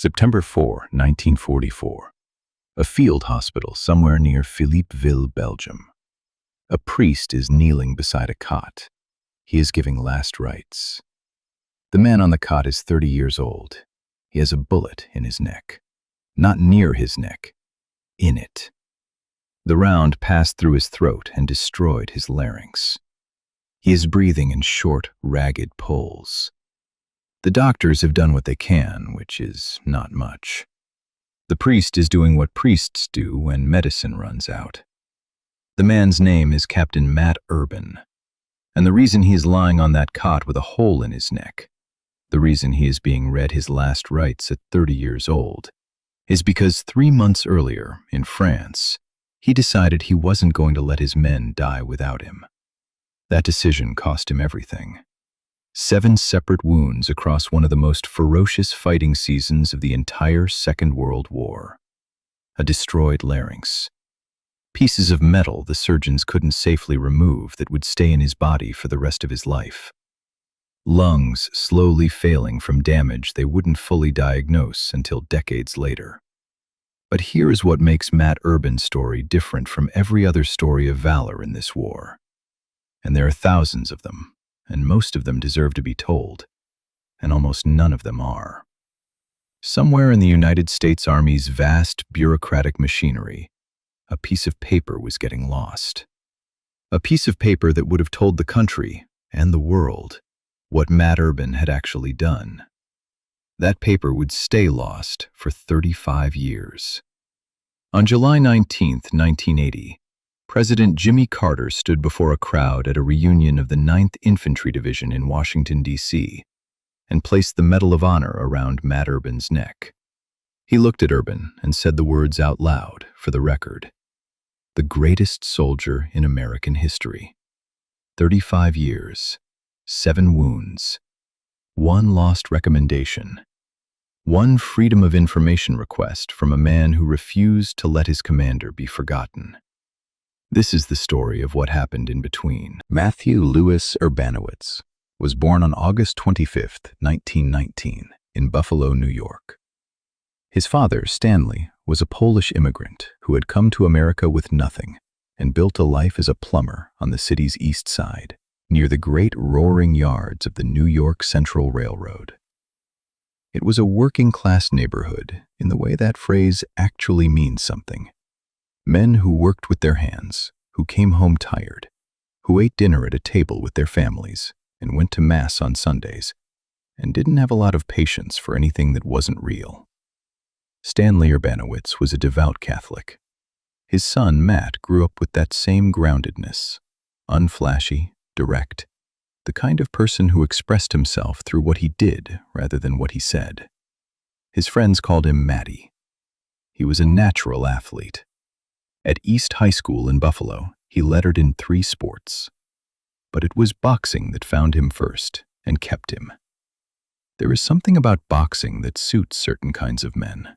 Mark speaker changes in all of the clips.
Speaker 1: September 4, 1944. A field hospital somewhere near Philippeville, Belgium. A priest is kneeling beside a cot. He is giving last rites. The man on the cot is 30 years old. He has a bullet in his neck. Not near his neck, in it. The round passed through his throat and destroyed his larynx. He is breathing in short, ragged pulls. The doctors have done what they can, which is not much. The priest is doing what priests do when medicine runs out. The man's name is Captain Matt Urban, and the reason he is lying on that cot with a hole in his neck, the reason he is being read his last rites at 30 years old, is because 3 months earlier, in France, he decided he wasn't going to let his men die without him. That decision cost him everything. 7 separate wounds across one of the most ferocious fighting seasons of the entire Second World War. A destroyed larynx. Pieces of metal the surgeons couldn't safely remove that would stay in his body for the rest of his life. Lungs slowly failing from damage they wouldn't fully diagnose until decades later. But here is what makes Matt Urban's story different from every other story of valor in this war. And there are thousands of them, and most of them deserve to be told, and almost none of them are. Somewhere in the United States Army's vast bureaucratic machinery, a piece of paper was getting lost. A piece of paper that would have told the country and the world what Matt Urban had actually done. That paper would stay lost for 35 years. On July 19, 1980, President Jimmy Carter stood before a crowd at a reunion of the 9th Infantry Division in Washington, D.C., and placed the Medal of Honor around Matt Urban's neck. He looked at Urban and said the words out loud for the record. The greatest soldier in American history. 35 years, 7 wounds, 1 lost recommendation, 1 Freedom of Information request from a man who refused to let his commander be forgotten. This is the story of what happened in between. Matthew Louis Urbanowitz was born on August 25, 1919, in Buffalo, New York. His father, Stanley, was a Polish immigrant who had come to America with nothing and built a life as a plumber on the city's east side, near the great roaring yards of the New York Central Railroad. It was a working-class neighborhood in the way that phrase actually means something. Men who worked with their hands, who came home tired, who ate dinner at a table with their families and went to Mass on Sundays, and didn't have a lot of patience for anything that wasn't real. Stanley Urbanowitz was a devout Catholic. His son, Matt, grew up with that same groundedness, unflashy, direct, the kind of person who expressed himself through what he did rather than what he said. His friends called him Matty. He was a natural athlete. At East High School in Buffalo, he lettered in 3 sports. But it was boxing that found him first and kept him. There is something about boxing that suits certain kinds of men.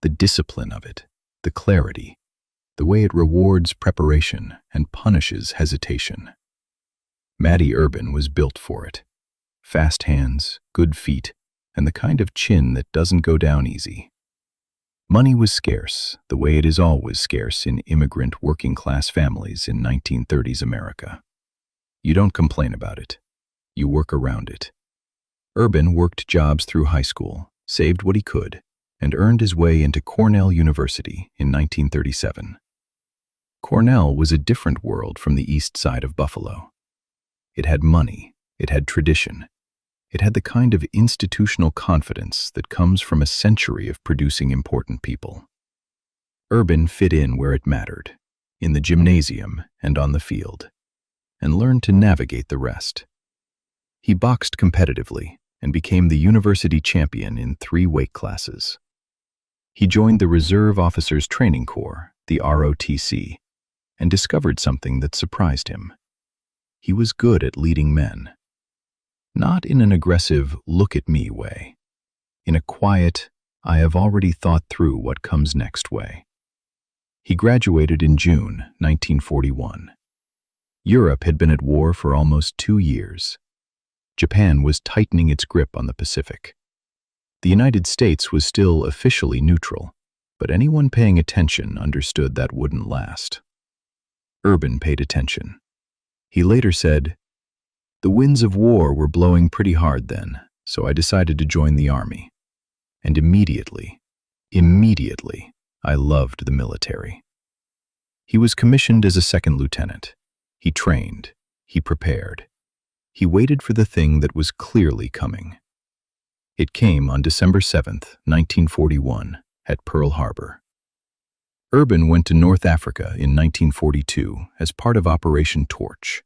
Speaker 1: The discipline of it, the clarity, the way it rewards preparation and punishes hesitation. Matty Urban was built for it. Fast hands, good feet, and the kind of chin that doesn't go down easy. Money was scarce, the way it is always scarce in immigrant working-class families in 1930s America. You don't complain about it. You work around it. Urban worked jobs through high school, saved what he could, and earned his way into Cornell University in 1937. Cornell was a different world from the east side of Buffalo. It had money, it had tradition, it had the kind of institutional confidence that comes from a century of producing important people. Urban fit in where it mattered, in the gymnasium and on the field, and learned to navigate the rest. He boxed competitively and became the university champion in 3 weight classes. He joined the Reserve Officers Training Corps, the ROTC, and discovered something that surprised him. He was good at leading men. Not in an aggressive, look-at-me way. In a quiet, I have already thought through what comes next way. He graduated in June 1941. Europe had been at war for almost 2 years. Japan was tightening its grip on the Pacific. The United States was still officially neutral, but anyone paying attention understood that wouldn't last. Urban paid attention. He later said, "The winds of war were blowing pretty hard then, so I decided to join the army. And immediately, I loved the military." He was commissioned as a second lieutenant. He trained. He prepared. He waited for the thing that was clearly coming. It came on December 7th, 1941, at Pearl Harbor. Urban went to North Africa in 1942 as part of Operation Torch,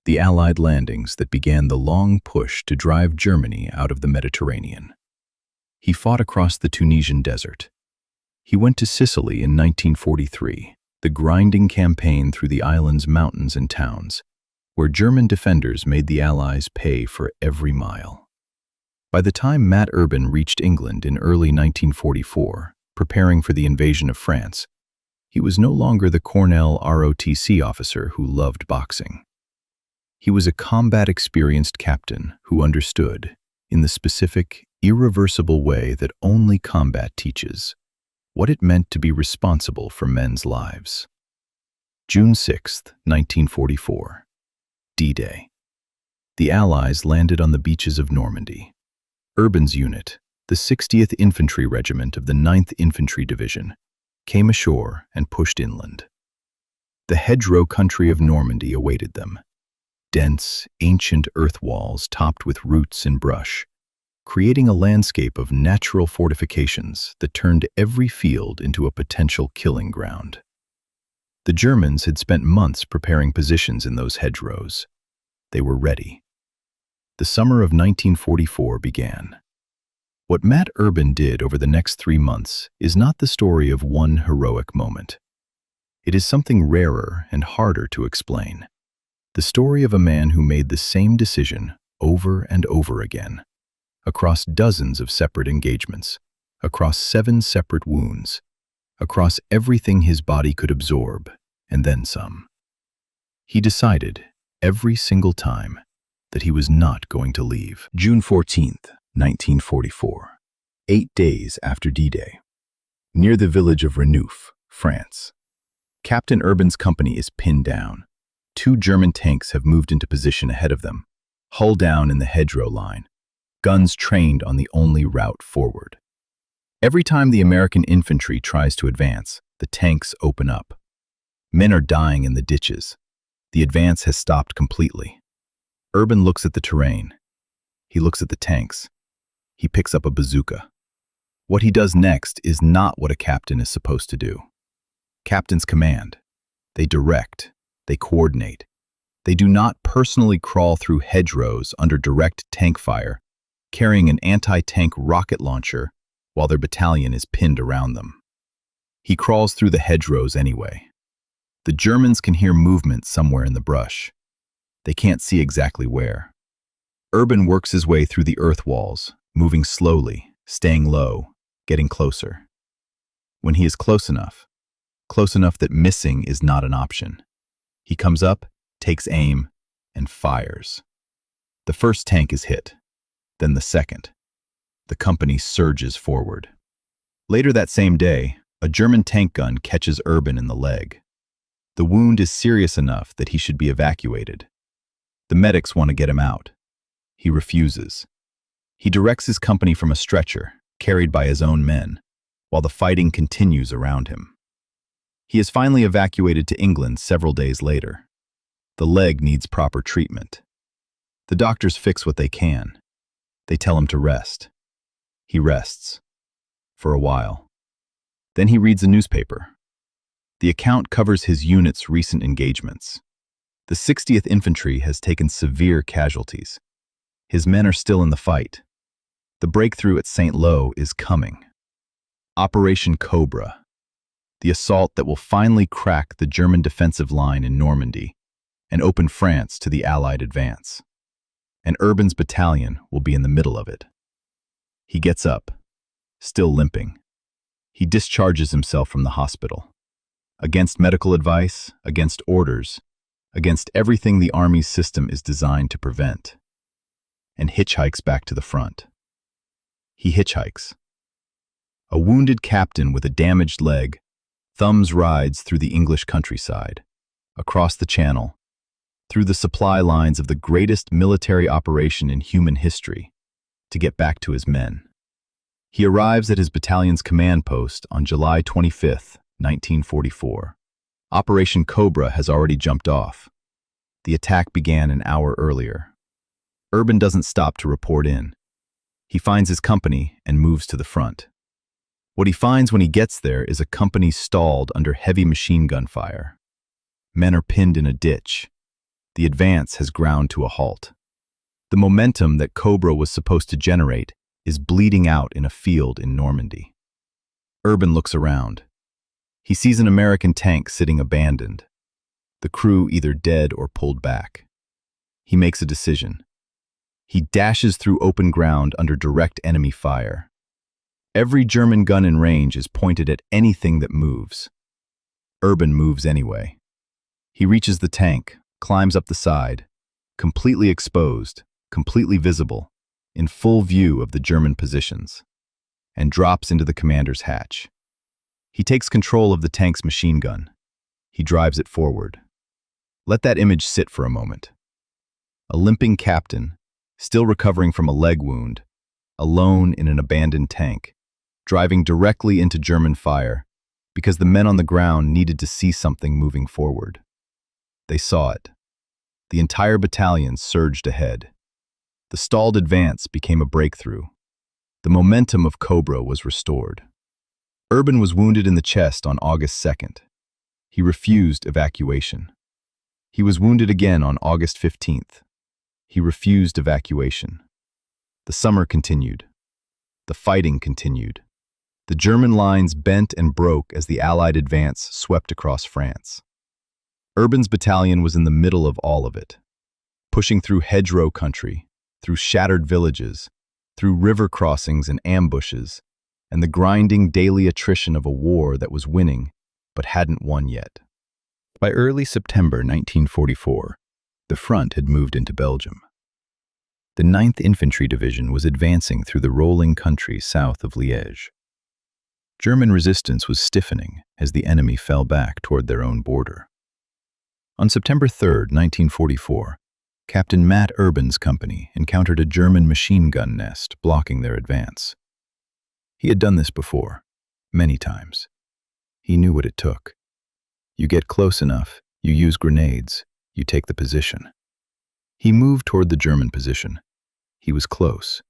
Speaker 1: the Allied landings that began the long push to drive Germany out of the Mediterranean. He fought across the Tunisian desert. He went to Sicily in 1943, the grinding campaign through the island's mountains and towns, where German defenders made the Allies pay for every mile. By the time Matt Urban reached England in early 1944, preparing for the invasion of France, he was no longer the Cornell ROTC officer who loved boxing. He was a combat-experienced captain who understood, in the specific, irreversible way that only combat teaches, what it meant to be responsible for men's lives. June 6, 1944. D-Day. The Allies landed on the beaches of Normandy. Urban's unit, the 60th Infantry Regiment of the 9th Infantry Division, came ashore and pushed inland. The hedgerow country of Normandy awaited them. Dense, ancient earth walls topped with roots and brush, creating a landscape of natural fortifications that turned every field into a potential killing ground. The Germans had spent months preparing positions in those hedgerows. They were ready. The summer of 1944 began. What Matt Urban did over the next 3 months is not the story of one heroic moment. It is something rarer and harder to explain. The story of a man who made the same decision over and over again, across dozens of separate engagements, across 7 separate wounds, across everything his body could absorb, and then some. He decided, every single time, that he was not going to leave. June 14th, 1944, 8 days after D-Day. Near the village of Renouf, France. Captain Urban's company is pinned down. 2 German tanks have moved into position ahead of them, hull down in the hedgerow line, guns trained on the only route forward. Every time the American infantry tries to advance, the tanks open up. Men are dying in the ditches. The advance has stopped completely. Urban looks at the terrain. He looks at the tanks. He picks up a bazooka. What he does next is not what a captain is supposed to do. Captains command. They direct. They coordinate. They do not personally crawl through hedgerows under direct tank fire, carrying an anti-tank rocket launcher while their battalion is pinned around them. He crawls through the hedgerows anyway. The Germans can hear movement somewhere in the brush. They can't see exactly where. Urban works his way through the earth walls, moving slowly, staying low, getting closer. When he is close enough that missing is not an option, he comes up, takes aim, and fires. The first tank is hit, then the second. The company surges forward. Later that same day, a German tank gun catches Urban in the leg. The wound is serious enough that he should be evacuated. The medics want to get him out. He refuses. He directs his company from a stretcher, carried by his own men, while the fighting continues around him. He is finally evacuated to England several days later. The leg needs proper treatment. The doctors fix what they can. They tell him to rest. He rests. For a while. Then he reads a newspaper. The account covers his unit's recent engagements. The 60th Infantry has taken severe casualties. His men are still in the fight. The breakthrough at St. Lo is coming. Operation Cobra. The assault that will finally crack the German defensive line in Normandy and open France to the Allied advance. And Urban's battalion will be in the middle of it. He gets up, still limping. He discharges himself from the hospital. Against medical advice, against orders, against everything the Army's system is designed to prevent. And hitchhikes back to the front. He hitchhikes. A wounded captain with a damaged leg thumbs rides through the English countryside, across the Channel, through the supply lines of the greatest military operation in human history, to get back to his men. He arrives at his battalion's command post on July 25, 1944. Operation Cobra has already jumped off. The attack began an hour earlier. Urban doesn't stop to report in. He finds his company and moves to the front. What he finds when he gets there is a company stalled under heavy machine gun fire. Men are pinned in a ditch. The advance has ground to a halt. The momentum that Cobra was supposed to generate is bleeding out in a field in Normandy. Urban looks around. He sees an American tank sitting abandoned, the crew either dead or pulled back. He makes a decision. He dashes through open ground under direct enemy fire. Every German gun in range is pointed at anything that moves. Urban moves anyway. He reaches the tank, climbs up the side, completely exposed, completely visible, in full view of the German positions, and drops into the commander's hatch. He takes control of the tank's machine gun. He drives it forward. Let that image sit for a moment. A limping captain, still recovering from a leg wound, alone in an abandoned tank, driving directly into German fire because the men on the ground needed to see something moving forward. They saw it. The entire battalion surged ahead. The stalled advance became a breakthrough. The momentum of Cobra was restored. Urban was wounded in the chest on August 2nd. He refused evacuation. He was wounded again on August 15th. He refused evacuation. The summer continued. The fighting continued. The German lines bent and broke as the Allied advance swept across France. Urban's battalion was in the middle of all of it, pushing through hedgerow country, through shattered villages, through river crossings and ambushes, and the grinding daily attrition of a war that was winning but hadn't won yet. By early September 1944, the front had moved into Belgium. The 9th Infantry Division was advancing through the rolling country south of Liège. German resistance was stiffening as the enemy fell back toward their own border. On September 3, 1944, Captain Matt Urban's company encountered a German machine gun nest blocking their advance. He had done this before, many times. He knew what it took. You get close enough, you use grenades, you take the position. He moved toward the German position. He was close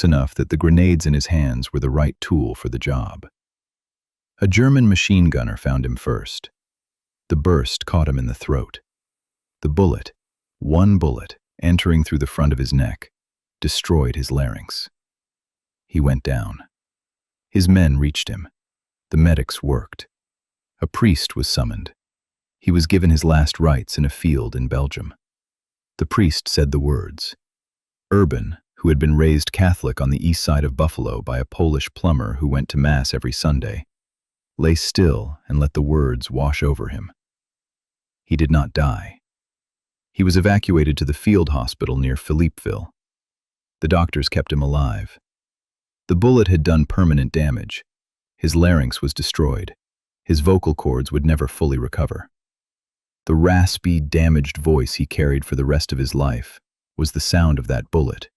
Speaker 1: enough that the grenades in his hands were the right tool for the job. A German machine gunner found him first. The burst caught him in the throat. The bullet, one bullet, entering through the front of his neck, destroyed his larynx. He went down. His men reached him. The medics worked. A priest was summoned. He was given his last rites in a field in Belgium. The priest said the words. Urban, who had been raised Catholic on the east side of Buffalo by a Polish plumber who went to Mass every Sunday, lay still and let the words wash over him. He did not die. He was evacuated to the field hospital near Philippeville. The doctors kept him alive. The bullet had done permanent damage. His larynx was destroyed. His vocal cords would never fully recover. The raspy, damaged voice he carried for the rest of his life was the sound of that bullet,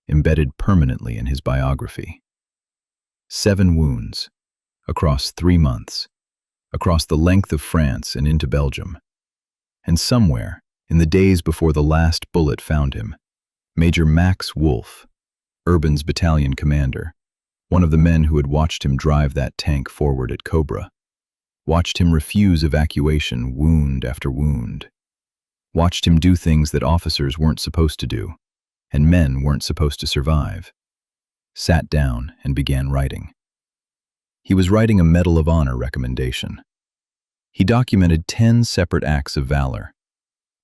Speaker 1: embedded permanently in his biography. 7 wounds, across 3 months, across the length of France and into Belgium. And somewhere, in the days before the last bullet found him, Major Max Wolf, Urban's battalion commander, one of the men who had watched him drive that tank forward at Cobra, watched him refuse evacuation wound after wound, watched him do things that officers weren't supposed to do, and men weren't supposed to survive, sat down and began writing. He was writing a Medal of Honor recommendation. He documented 10 separate acts of valor.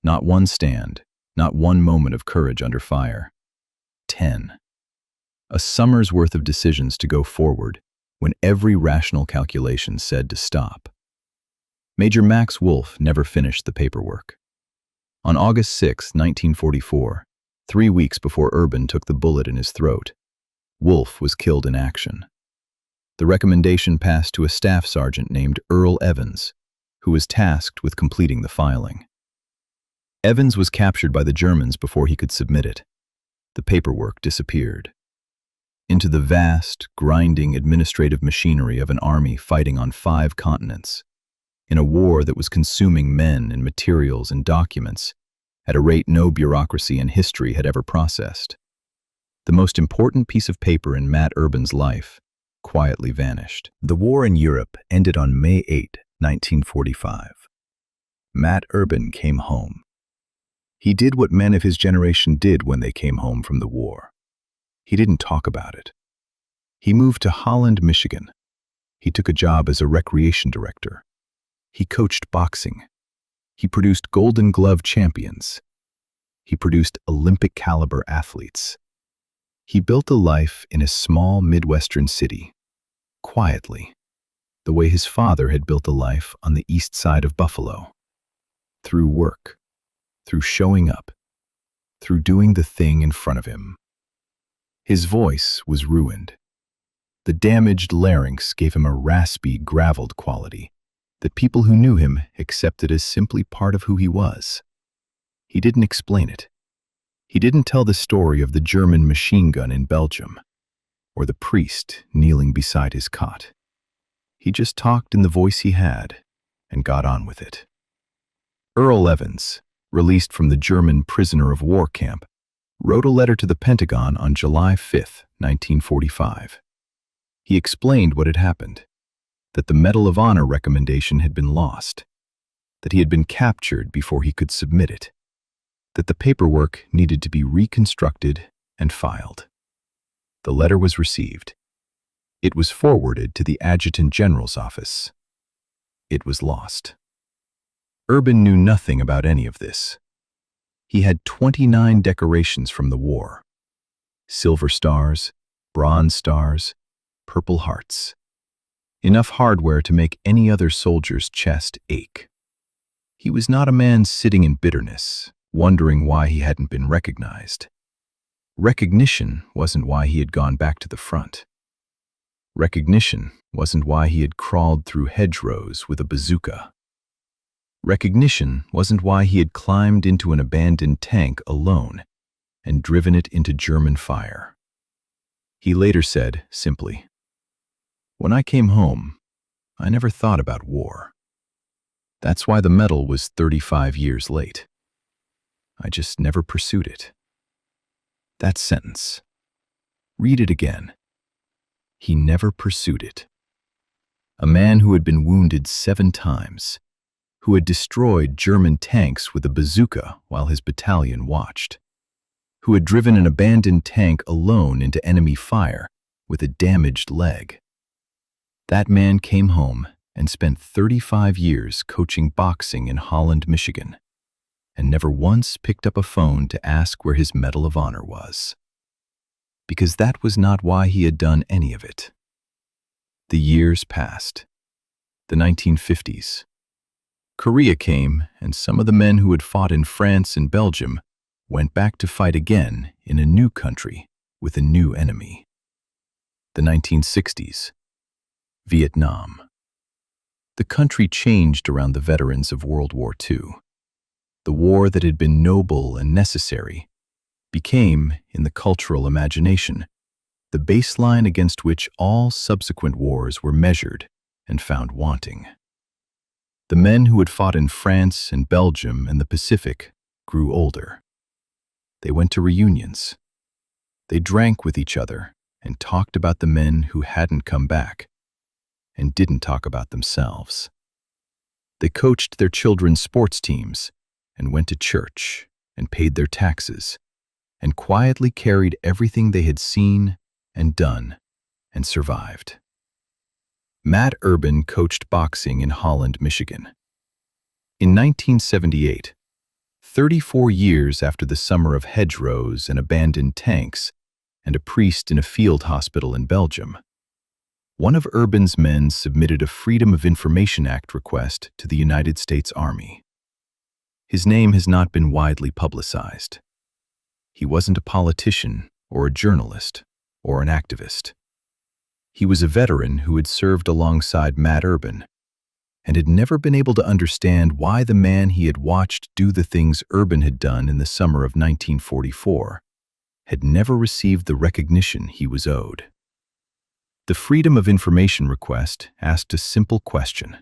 Speaker 1: Not one stand, not one moment of courage under fire. 10. A summer's worth of decisions to go forward when every rational calculation said to stop. Major Max Wolf never finished the paperwork. On August 6, 1944, 3 weeks before Urban took the bullet in his throat, Wolfe was killed in action. The recommendation passed to a staff sergeant named Earl Evans, who was tasked with completing the filing. Evans was captured by the Germans before he could submit it. The paperwork disappeared into the vast, grinding administrative machinery of an army fighting on 5 continents, in a war that was consuming men and materials and documents at a rate no bureaucracy in history had ever processed. The most important piece of paper in Matt Urban's life quietly vanished. The war in Europe ended on May 8, 1945. Matt Urban came home. He did what men of his generation did when they came home from the war. He didn't talk about it. He moved to Holland, Michigan. He took a job as a recreation director. He coached boxing. He produced Golden Glove champions. He produced Olympic-caliber athletes. He built a life in a small Midwestern city, quietly, the way his father had built a life on the east side of Buffalo. Through work, through showing up, through doing the thing in front of him. His voice was ruined. The damaged larynx gave him a raspy, graveled quality that people who knew him accepted as simply part of who he was. He didn't explain it. He didn't tell the story of the German machine gun in Belgium, or the priest kneeling beside his cot. He just talked in the voice he had and got on with it. Earl Evans, released from the German prisoner of war camp, wrote a letter to the Pentagon on July 5, 1945. He explained what had happened, that the Medal of Honor recommendation had been lost, that he had been captured before he could submit it, that the paperwork needed to be reconstructed and filed. The letter was received. It was forwarded to the Adjutant General's office. It was lost. Urban knew nothing about any of this. He had 29 decorations from the war: silver stars, bronze stars, purple hearts. Enough hardware to make any other soldier's chest ache. He was not a man sitting in bitterness, wondering why he hadn't been recognized. Recognition wasn't why he had gone back to the front. Recognition wasn't why he had crawled through hedgerows with a bazooka. Recognition wasn't why he had climbed into an abandoned tank alone and driven it into German fire. He later said, simply, "When I came home, I never thought about war. That's why the medal was 35 years late. I just never pursued it." That sentence. Read it again. He never pursued it. A man who had been wounded 7 times, who had destroyed German tanks with a bazooka while his battalion watched, who had driven an abandoned tank alone into enemy fire with a damaged leg. That man came home and spent 35 years coaching boxing in Holland, Michigan, and never once picked up a phone to ask where his Medal of Honor was. Because that was not why he had done any of it. The years passed. The 1950s. Korea came, and some of the men who had fought in France and Belgium went back to fight again in a new country with a new enemy. The 1960s. Vietnam. The country changed around the veterans of World War II. The war that had been noble and necessary became, in the cultural imagination, the baseline against which all subsequent wars were measured and found wanting. The men who had fought in France and Belgium and the Pacific grew older. They went to reunions. They drank with each other and talked about the men who hadn't come back and didn't talk about themselves. They coached their children's sports teams and went to church and paid their taxes and quietly carried everything they had seen and done and survived. Matt Urban coached boxing in Holland, Michigan. In 1978, 34 years after the summer of hedgerows and abandoned tanks and a priest in a field hospital in Belgium, one of Urban's men submitted a Freedom of Information Act request to the United States Army. His name has not been widely publicized. He wasn't a politician or a journalist or an activist. He was a veteran who had served alongside Matt Urban and had never been able to understand why the man he had watched do the things Urban had done in the summer of 1944 had never received the recognition he was owed. The Freedom of Information request asked a simple question.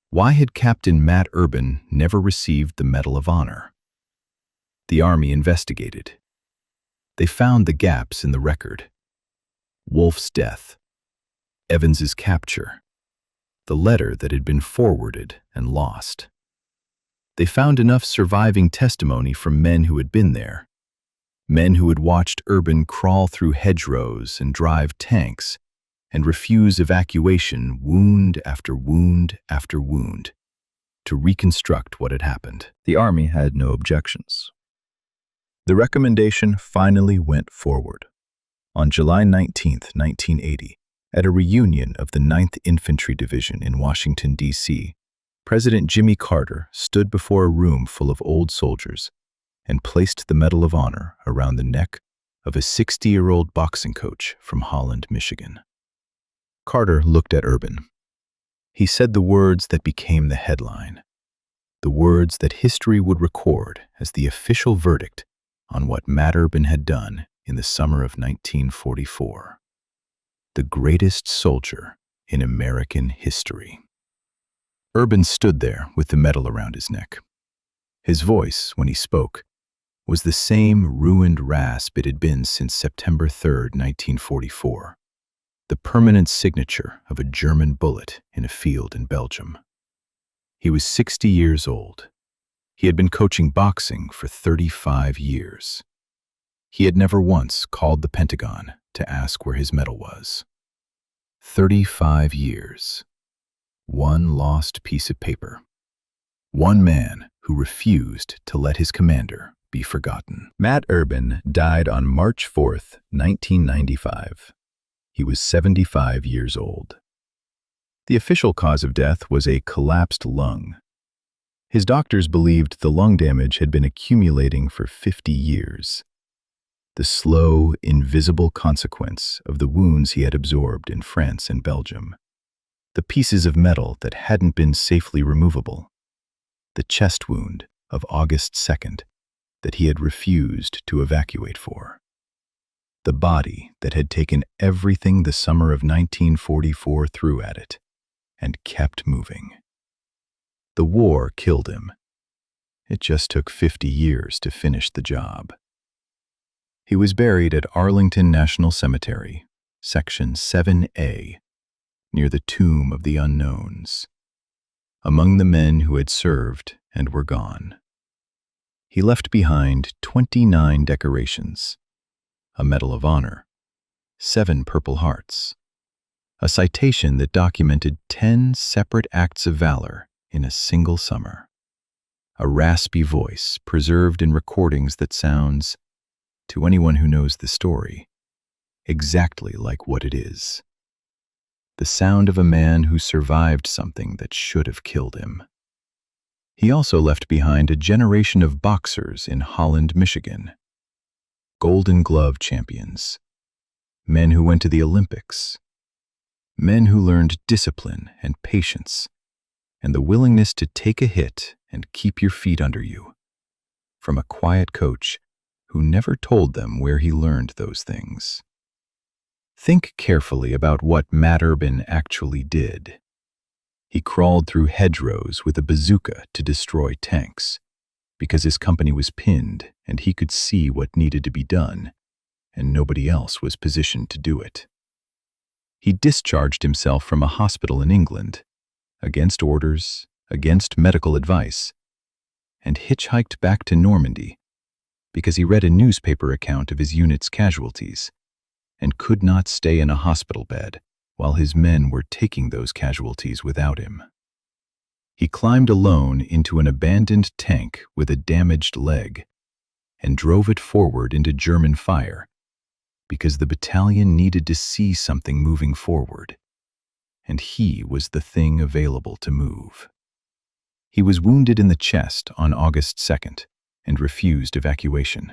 Speaker 1: Why had Captain Matt Urban never received the Medal of Honor? The Army investigated. They found the gaps in the record. Wolf's death, Evans's capture, the letter that had been forwarded and lost. They found enough surviving testimony from men who had been there, men who had watched Urban crawl through hedgerows and drive tanks and refuse evacuation wound after wound after wound to reconstruct what had happened. The Army had no objections. The recommendation finally went forward. On July 19, 1980, at a reunion of the 9th Infantry Division in Washington, D.C., President Jimmy Carter stood before a room full of old soldiers and placed the Medal of Honor around the neck of a 60-year-old boxing coach from Holland, Michigan. Carter looked at Urban. He said the words that became the headline, the words that history would record as the official verdict on what Matt Urban had done in the summer of 1944. The greatest soldier in American history. Urban stood there with the medal around his neck. His voice, when he spoke, was the same ruined rasp it had been since September 3, 1944, the permanent signature of a German bullet in a field in Belgium. He was 60 years old. He had been coaching boxing for 35 years. He had never once called the Pentagon to ask where his medal was. 35 years. One lost piece of paper. One man who refused to let his commander be forgotten. Matt Urban died on March 4, 1995. He was 75 years old. The official cause of death was a collapsed lung. His doctors believed the lung damage had been accumulating for 50 years. The slow, invisible consequence of the wounds he had absorbed in France and Belgium. The pieces of metal that hadn't been safely removable. The chest wound of August 2nd that he had refused to evacuate for. The body that had taken everything the summer of 1944 threw at it and kept moving. The war killed him. It just took 50 years to finish the job. He was buried at Arlington National Cemetery, Section 7A, near the Tomb of the Unknowns, among the men who had served and were gone. He left behind 29 decorations, a Medal of Honor, 7 Purple Hearts, a citation that documented 10 separate acts of valor in a single summer, a raspy voice preserved in recordings that sounds, to anyone who knows the story, exactly like what it is. The sound of a man who survived something that should have killed him. He also left behind a generation of boxers in Holland, Michigan. Golden Glove champions. Men who went to the Olympics. Men who learned discipline and patience, and the willingness to take a hit and keep your feet under you. From a quiet coach who never told them where he learned those things. Think carefully about what Matt Urban actually did. He crawled through hedgerows with a bazooka to destroy tanks, because his company was pinned and he could see what needed to be done, and nobody else was positioned to do it. He discharged himself from a hospital in England, against orders, against medical advice, and hitchhiked back to Normandy because he read a newspaper account of his unit's casualties and could not stay in a hospital bed while his men were taking those casualties without him. He climbed alone into an abandoned tank with a damaged leg and drove it forward into German fire because the battalion needed to see something moving forward, and he was the thing available to move. He was wounded in the chest on August 2nd and refused evacuation.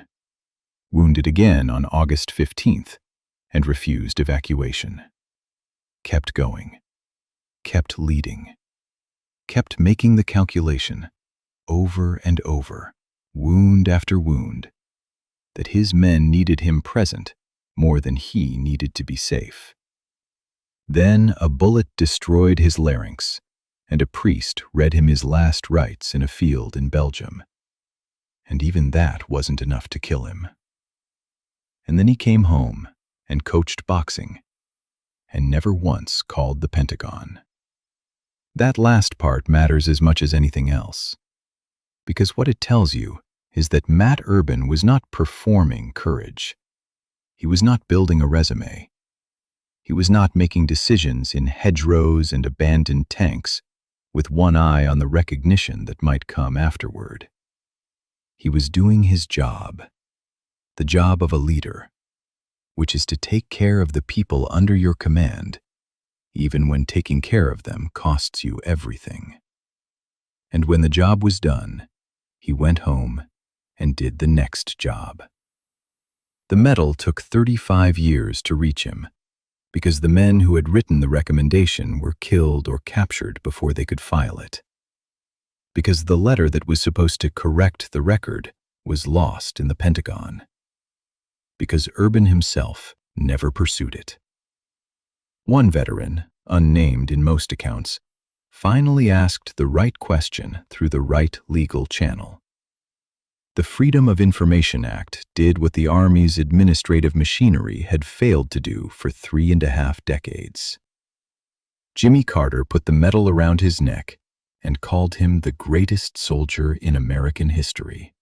Speaker 1: Wounded again on August 15th and refused evacuation. Kept going, kept leading, kept making the calculation, over and over, wound after wound, that his men needed him present more than he needed to be safe. Then a bullet destroyed his larynx, and a priest read him his last rites in a field in Belgium. And even that wasn't enough to kill him. And then he came home and coached boxing, and never once called the Pentagon. That last part matters as much as anything else, because what it tells you is that Matt Urban was not performing courage. He was not building a resume. He was not making decisions in hedgerows and abandoned tanks with one eye on the recognition that might come afterward. He was doing his job, the job of a leader, which is to take care of the people under your command, even when taking care of them costs you everything. And when the job was done, he went home and did the next job. The medal took 35 years to reach him, because the men who had written the recommendation were killed or captured before they could file it. Because the letter that was supposed to correct the record was lost in the Pentagon. Because Urban himself never pursued it. One veteran, unnamed in most accounts, finally asked the right question through the right legal channel. The Freedom of Information Act did what the Army's administrative machinery had failed to do for 3.5 decades. Jimmy Carter put the medal around his neck and called him the greatest soldier in American history.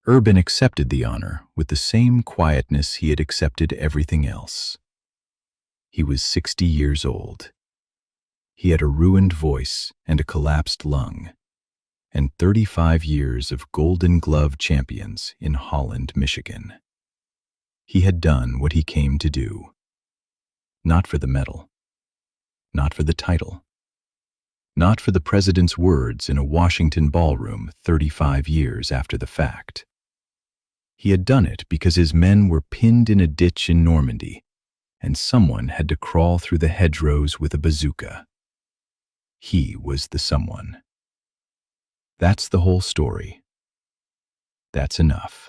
Speaker 1: Urban accepted the honor with the same quietness he had accepted everything else. He was 60 years old. He had a ruined voice and a collapsed lung, and 35 years of Golden Glove champions in Holland, Michigan. He had done what he came to do. Not for the medal. Not for the title. Not for the president's words in a Washington ballroom 35 years after the fact. He had done it because his men were pinned in a ditch in Normandy, and someone had to crawl through the hedgerows with a bazooka. He was the someone. That's the whole story. That's enough.